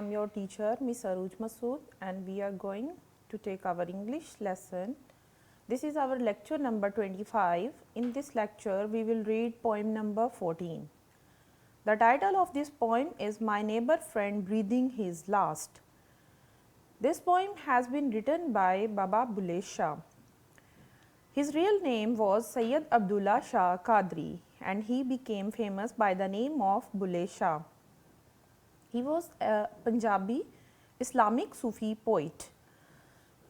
am your teacher Miss Aruj Masood and we are going to take our English lesson. This is our lecture number 25. In this lecture we will read poem number 14. The title of this poem is My Neighbor Friend Breathing His Last. This poem has been written by Baba Bulle Shah. His real name was Sayyid Abdullah Shah Qadri and he became famous by the name of Bulle Shah. He was a Punjabi Islamic Sufi poet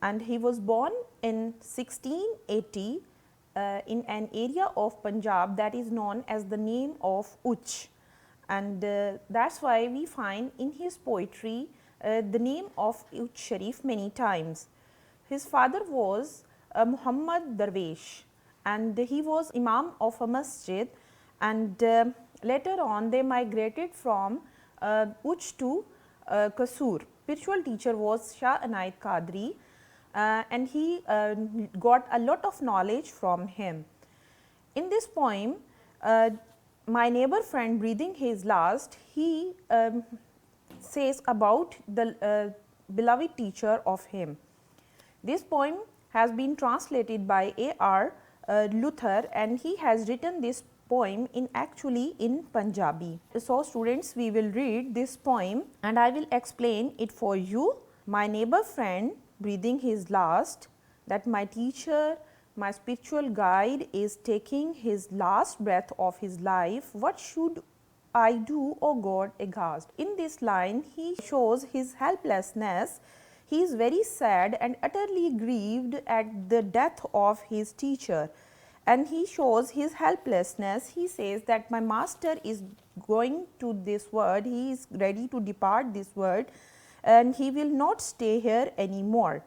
and he was born in 1680 in an area of Punjab that is known as the name of Uch, and that's why we find in his poetry the name of Uch Sharif many times. His father was Muhammad Darwesh and he was Imam of a masjid, and later on they migrated from Uch to Kasur. Spiritual teacher was Shah Inayat Qadri and he got a lot of knowledge from him. In this poem, My Neighbor Friend Breathing His Last, he says about the beloved teacher of him. This poem has been translated by A.R. Luther and he has written this poem actually in Punjabi. So students, we will read this poem and I will explain it for you. My neighbor friend breathing his last, that my teacher, my spiritual guide is taking his last breath of his life. What should I do, O God, aghast? In this line, he shows his helplessness. He is very sad and utterly grieved at the death of his teacher, and he shows his helplessness. He says that my master is going to this world, he is ready to depart this world and he will not stay here anymore.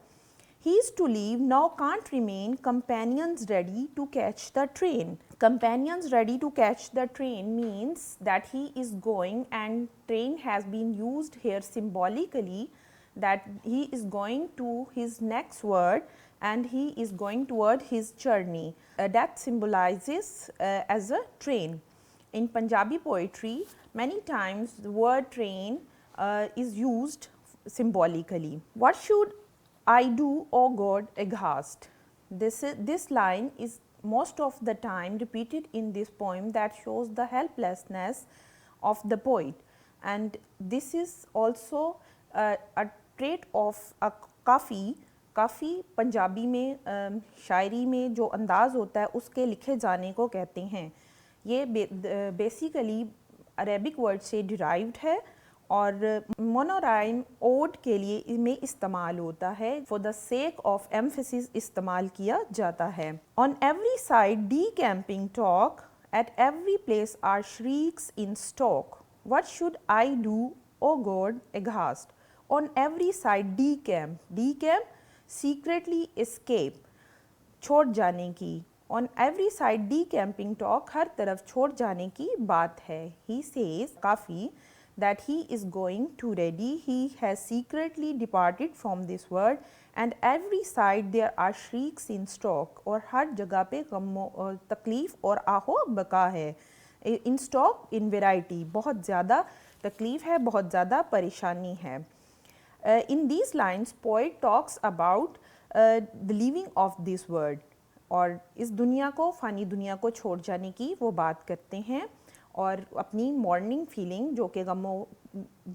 He is to leave, now can't remain, companions ready to catch the train. Companions ready to catch the train means that he is going, and train has been used here symbolically, that he is going to his next world and he is going toward his journey. Death symbolizes as a train. In Punjabi poetry, many times the word train is used symbolically. What should I do, O God, aghast? This line is most of the time repeated in this poem, that shows the helplessness of the poet, and this is also a trait of a काफ़ी पंजाबी में शायरी में जो अंदाज़ होता है उसके लिखे जाने को कहते हैं. ये बेसिकली अरेबिक वर्ड से डिराइव्ड है और मोनोराइम ओड के लिए में इस्तेमाल होता है. For the sake of emphasis इस्तेमाल किया जाता है. On every side the camping talk, at every place are shrieks in stock. What should I do, O God, aghast? On every side decamp secretly escape, छोड़ जाने की. On every side decamping talk, हर तरफ छोड़ जाने की बात है. He says काफ़ी that he is going to ready, he has secretly departed from this world, and every side there are shrieks in stock, और हर जगह पे गम तकलीफ़ और आहो बका है. In stock, in variety, बहुत ज़्यादा तकलीफ़ है, बहुत ज़्यादा परेशानी है. In these lines, poet talks about the leaving of this world, और इस दुनिया को, फ़ानी दुनिया को छोड़ जाने की वो बात करते हैं और अपनी मॉर्निंग फीलिंग जो कि गमो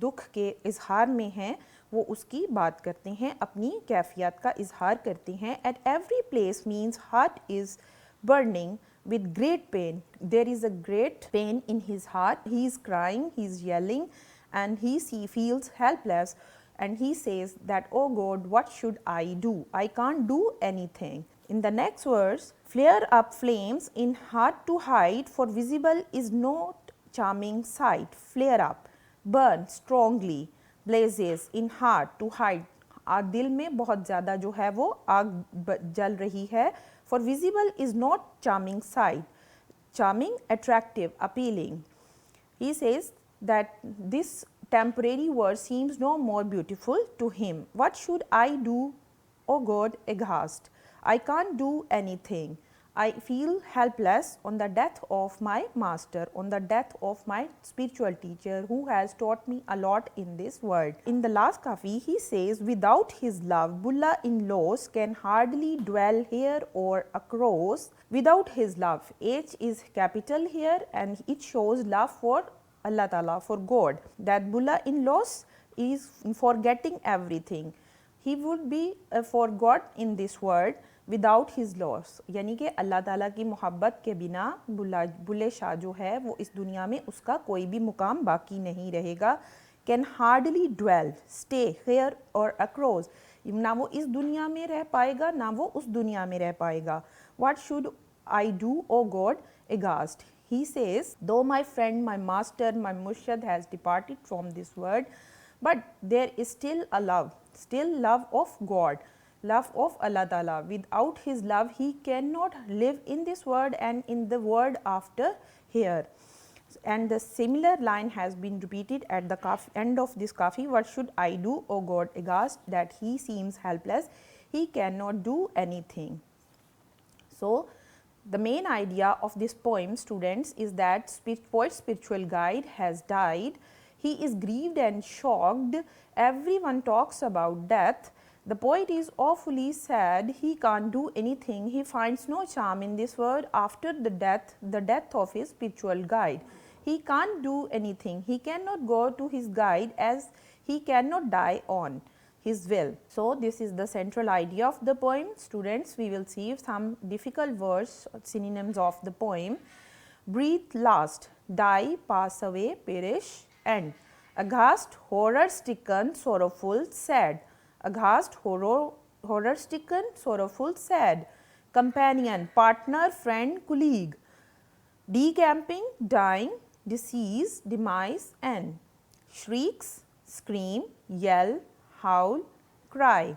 दुख के इजहार में है वो उसकी बात करते हैं, अपनी कैफियत का इजहार करते हैं. At every place means heart is burning with great pain. There is a great pain in his heart. He is crying, he is yelling, and he feels helpless. And he says that, oh God, what should I do? I can't do anything. In the next verse, flare up flames in heart to hide, for visible is not charming sight. Flare up, burn strongly, blazes in heart to hide. दिल में बहुत ज़्यादा जो है वो आग जल रही है. For visible is not charming sight. Charming, attractive, appealing. He says that this temporary word seems no more beautiful to him. What should I do, O God, aghast? I can't do anything. I feel helpless on the death of my master, on the death of my spiritual teacher who has taught me a lot in this world. In the last kafi, he says, without his love, Bulla in laws can hardly dwell here or across. Without his love, H is capital here and it shows love for Allah Ta'ala, for God. That Bulla in laws is forgetting everything. He would be forgot in this world without his loss, यानी कि अल्लाह ताला की मोहब्बत के बिना बुल्ले शाह जो है वो इस दुनिया में उसका कोई भी मुकाम बाकी नहीं रहेगा. Can hardly dwell, stay, here और अक्रॉस, ना वो इस दुनिया में रह पाएगा ना वो उस दुनिया में रह पाएगा. What should I do O God aghast, he says, though my friend, my master, my murshid has departed from this world, but there is still a love, still love of God, love of Allah Ta'ala. Without his love, he cannot live in this world and in the world after here. And the similar line has been repeated at the end of this kafi. What should I do, O God, aghast that he seems helpless, he cannot do anything. So, the main idea of this poem, students, is that poet's spiritual guide has died. He is grieved and shocked. Everyone talks about death. The poet is awfully sad. He can't do anything. He finds no charm in this world after the death of his spiritual guide. He can't do anything. He cannot go to his guide as he cannot die on his will. So, this is the central idea of the poem. Students, we will see some difficult words, synonyms of the poem. Breathe last, die, pass away, perish, end. Aghast, horror stricken, sorrowful, sad. Aghast, horror stricken, sorrowful, sad. Companion, partner, friend, colleague. Decamping, dying, disease, demise, end. Shrieks, scream, yell, howl, cry.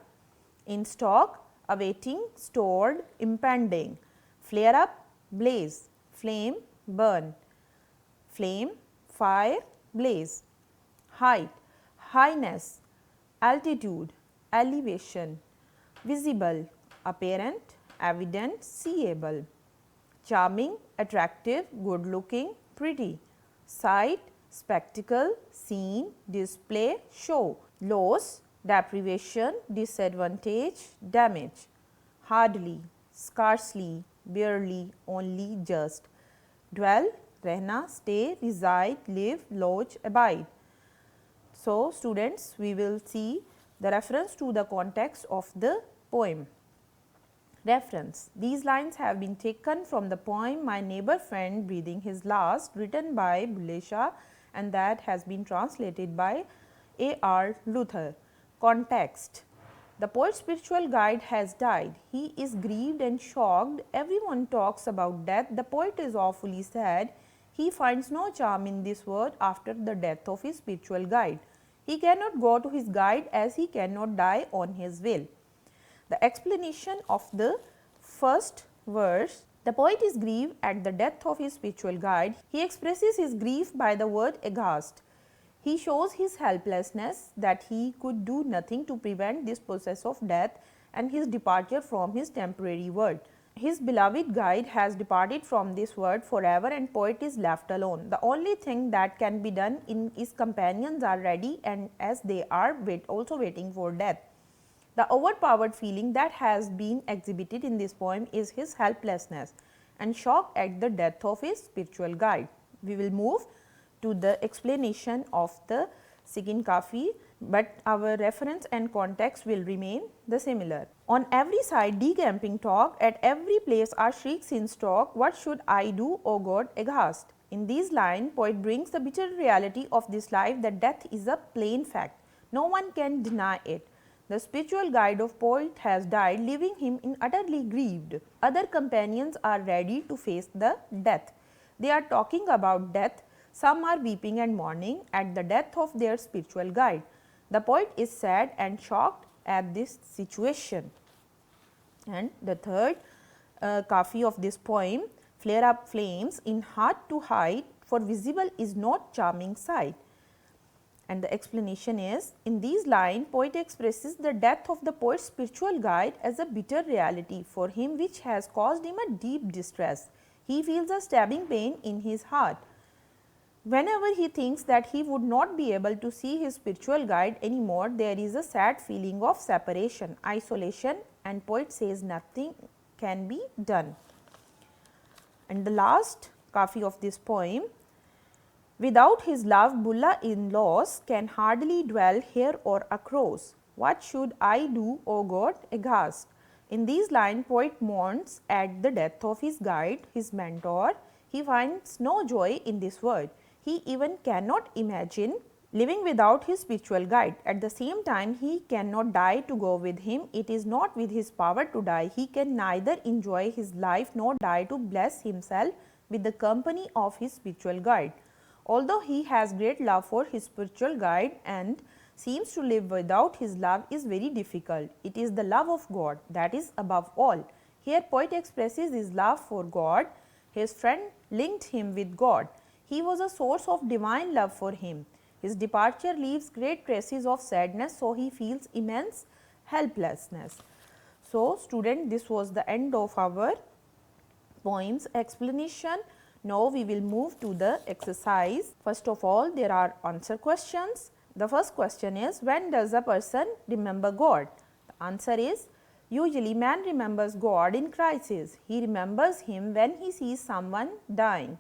In stock, awaiting, stored, impending. Flare up, blaze, flame, burn. Flame, fire, blaze. Height, highness, altitude, elevation. Visible, apparent, evident, seeable. Charming, attractive, good looking, pretty. Sight, spectacle, scene, display, show. Loss, deprivation, disadvantage, damage. Hardly, scarcely, barely, only, just. Dwell, रहना, stay, reside, live, lodge, abide. So, students, we will see the reference to the context of the poem. Reference. These lines have been taken from the poem My Neighbor Friend Breathing His Last, written by Bulle Shah, and that has been translated by A.R. Luther. Context. The poet's spiritual guide has died. He is grieved and shocked. Everyone talks about death. The poet is awfully sad. He finds no charm in this world after the death of his spiritual guide. He cannot go to his guide as he cannot die on his will. The explanation of the first verse. The poet is grieved at the death of his spiritual guide. He expresses his grief by the word aghast. He shows his helplessness, that he could do nothing to prevent this process of death and his departure from his temporary world. His beloved guide has departed from this world forever and poet is left alone. The only thing that can be done in his companions are ready and as they are also waiting for death. The overpowered feeling that has been exhibited in this poem is his helplessness and shock at the death of his spiritual guide. We will move to the explanation of the second kafi, but our reference and context will remain the similar. On every side decamping talk, at every place are shrieks in stock, what should I do, O God, aghast? In these lines, poet brings the bitter reality of this life, that death is a plain fact. No one can deny it. The spiritual guide of poet has died, leaving him in utterly grieved. Other companions are ready to face the death. They are talking about death. Some are weeping and mourning at the death of their spiritual guide. The poet is sad and shocked at this situation. And the third kafi of this poem, flare up flames in hard to hide, for visible is not charming sight. And the explanation is, in these lines, poet expresses the death of the poet's spiritual guide as a bitter reality for him which has caused him a deep distress. He feels a stabbing pain in his heart. Whenever he thinks that he would not be able to see his spiritual guide anymore, there is a sad feeling of separation, isolation, and poet says nothing can be done. And the last kafi of this poem, without his love, Bulla in loss can hardly dwell here or across. What should I do, O God, aghast? In these lines, poet mourns at the death of his guide, his mentor. He finds no joy in this world. He even cannot imagine living without his spiritual guide. At the same time, he cannot die to go with him. It is not with his power to die. He can neither enjoy his life nor die to bless himself with the company of his spiritual guide. Although he has great love for his spiritual guide and seems to live without his love is very difficult. It is the love of God that is above all. Here poet expresses his love for God. His friend linked him with God. He was a source of divine love for him. His departure leaves great traces of sadness, so he feels immense helplessness. So, student, this was the end of our poem's explanation. Now, we will move to the exercise. First of all, there are answer questions. The first question is, when does a person remember God? The answer is, usually man remembers God in crisis. He remembers him when he sees someone dying.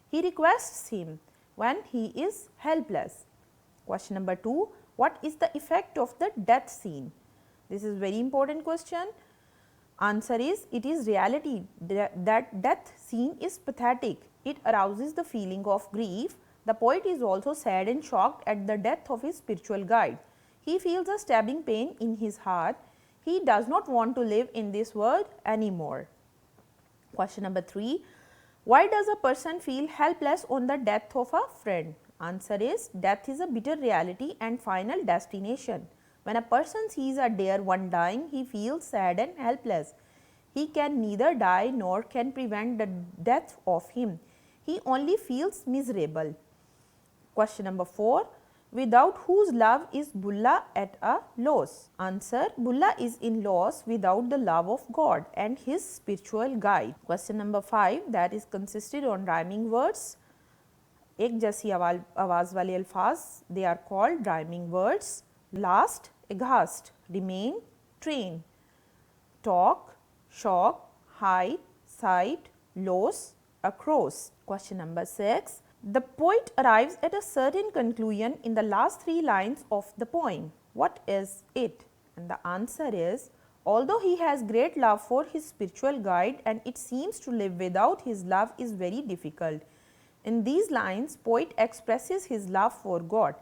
He requests him when he is helpless. Question number 2, what is the effect of the death scene? This is very important question. Answer is, it is reality that death scene is pathetic. It arouses the feeling of grief. The poet is also sad and shocked at the death of his spiritual guide. He feels a stabbing pain in his heart. He does not want to live in this world anymore. Question number 3, why does a person feel helpless on the death of a friend? Answer is, death is a bitter reality and final destination. When a person sees a dear one dying, he feels sad and helpless. He can neither die nor can prevent the death of him. He only feels miserable. Question number 4, without whose love is Bulla at a loss? Answer, Bulla is in loss without the love of God and his spiritual guide. Question number 5, that is consisted on rhyming words. एक जैसी आवाज़ वाले अल्फाज, they are called rhyming words. Last, aghast, remain, train. Talk, shock, hide, sight, loss, across. Question number 6, the poet arrives at a certain conclusion in the last 3 lines of the poem. What is it? And the answer is, although he has great love for his spiritual guide and it seems to live without his love is very difficult. In these lines, poet expresses his love for God.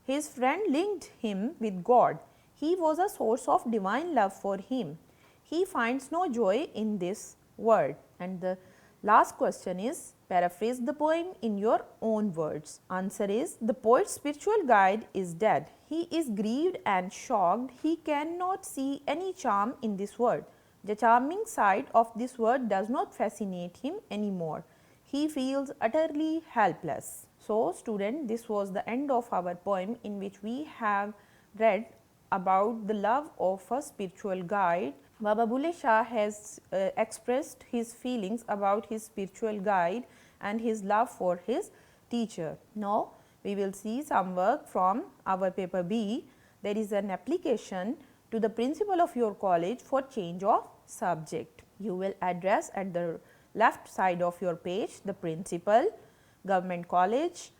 His friend linked him with God. He was a source of divine love for him. He finds no joy in this world. And the last question is, paraphrase the poem in your own words. Answer is, the poet's spiritual guide is dead. He is grieved and shocked. He cannot see any charm in this world. The charming side of this world does not fascinate him anymore. He feels utterly helpless. So, student, this was the end of our poem in which we have read about the love of a spiritual guide. Baba Bulle Shah has expressed his feelings about his spiritual guide and his love for his teacher. Now, we will see some work from our paper B. There is an application to the principal of your college for change of subject. You will address at the left side of your page the principal, government college,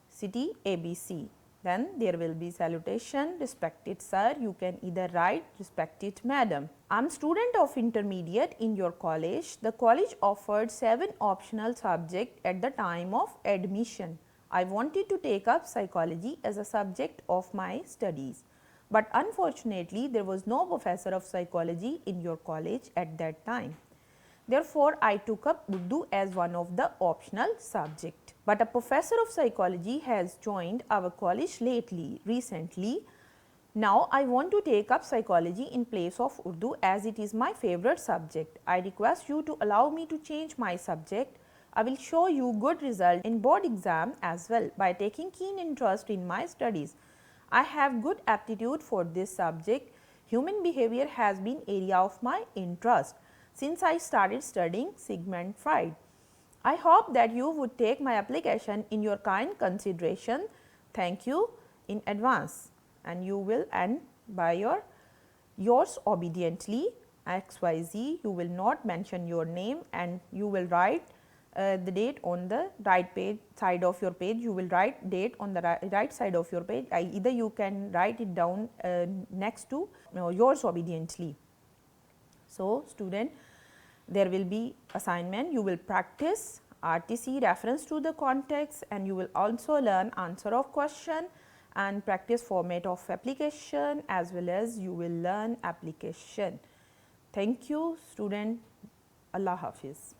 city ABC. Then there will be salutation, respected sir. You can either write respected madam. I am student of intermediate in your college. The college offered 7 optional subjects at the time of admission. I wanted to take up psychology as a subject of my studies. But unfortunately, there was no professor of psychology in your college at that time. Therefore, I took up Urdu as one of the optional subject. But a professor of psychology has joined our college recently. Now, I want to take up psychology in place of Urdu as it is my favorite subject. I request you to allow me to change my subject. I will show you good result in board exam as well by taking keen interest in my studies. I have good aptitude for this subject. Human behavior has been area of my interest since I started studying Sigmund Freud. I hope that you would take my application in your kind consideration. Thank you in advance. And you will end by yours obediently XYZ. You will not mention your name and you will write the date on the right page side of your page. You will write date on the right side of your page. Either you can write it down next to yours obediently. So, student, there will be assignment, you will practice RTC reference to the context, and you will also learn answer of question and practice format of application, as well as you will learn application. Thank you student. Allah Hafiz.